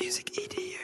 MusicEDU.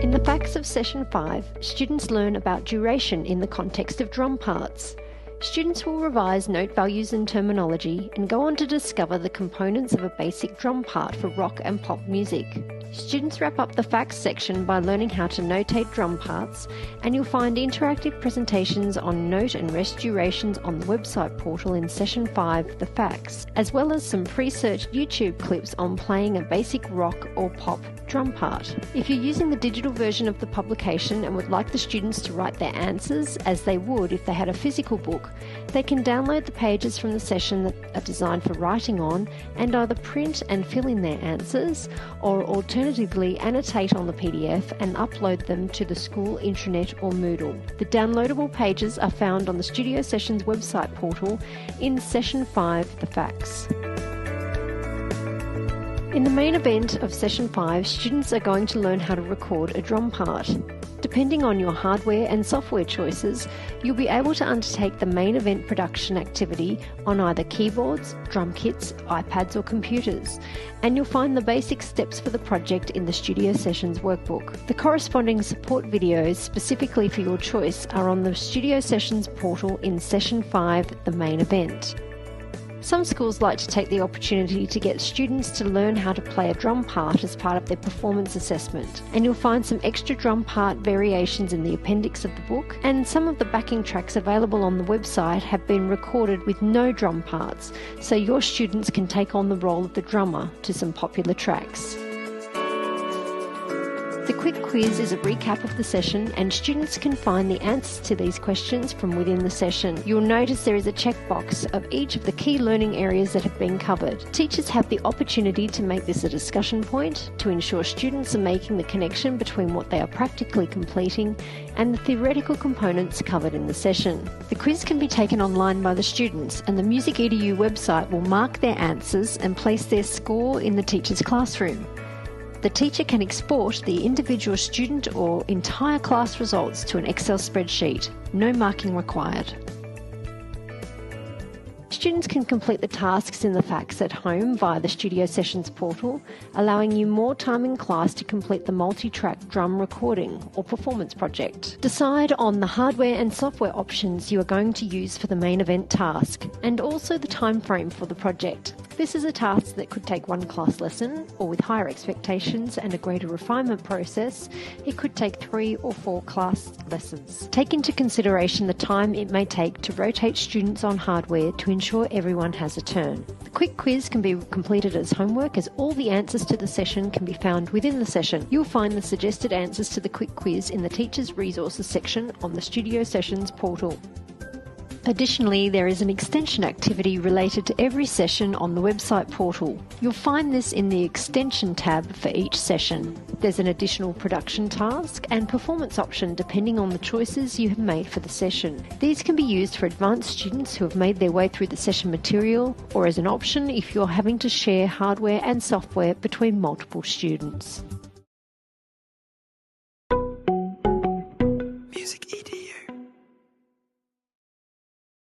In the facts of Session 5, students learn about duration in the context of drum parts. Students will revise note values and terminology and go on to discover the components of a basic drum part for rock and pop music. Students wrap up the facts section by learning how to notate drum parts, and you'll find interactive presentations on note and rest durations on the website portal in Session 5, the facts, as well as some pre-searched YouTube clips on playing a basic rock or pop drum part. If you're using the digital version of the publication and would like the students to write their answers as they would if they had a physical book, they can download the pages from the session that are designed for writing on and either print and fill in their answers, or alternatively annotate on the PDF and upload them to the school intranet or Moodle. The downloadable pages are found on the Studio Sessions website portal in Session 5, the facts. In the main event of Session 5, students are going to learn how to record a drum part. Depending on your hardware and software choices, you'll be able to undertake the main event production activity on either keyboards, drum kits, iPads or computers, and you'll find the basic steps for the project in the Studio Sessions workbook. The corresponding support videos specifically for your choice are on the Studio Sessions portal in Session 5, the main event. Some schools like to take the opportunity to get students to learn how to play a drum part as part of their performance assessment, and you'll find some extra drum part variations in the appendix of the book, and some of the backing tracks available on the website have been recorded with no drum parts, so your students can take on the role of the drummer to some popular tracks. The quick quiz is a recap of the session, and students can find the answers to these questions from within the session. You'll notice there is a checkbox of each of the key learning areas that have been covered. Teachers have the opportunity to make this a discussion point to ensure students are making the connection between what they are practically completing and the theoretical components covered in the session. The quiz can be taken online by the students, and the MusicEDU website will mark their answers and place their score in the teacher's classroom. The teacher can export the individual student or entire class results to an Excel spreadsheet. No marking required. Students can complete the tasks in the facts at home via the Studio Sessions portal, allowing you more time in class to complete the multi-track drum recording or performance project. Decide on the hardware and software options you are going to use for the main event task, and also the time frame for the project. This is a task that could take one class lesson, or with higher expectations and a greater refinement process, it could take 3 or 4 class lessons. Take into consideration the time it may take to rotate students on hardware to ensure everyone has a turn. The quick quiz can be completed as homework, as all the answers to the session can be found within the session. You'll find the suggested answers to the quick quiz in the Teachers Resources section on the Studio Sessions portal. Additionally, there is an extension activity related to every session on the website portal. You'll find this in the Extension tab for each session. There's an additional production task and performance option depending on the choices you have made for the session. These can be used for advanced students who have made their way through the session material, or as an option if you're having to share hardware and software between multiple students.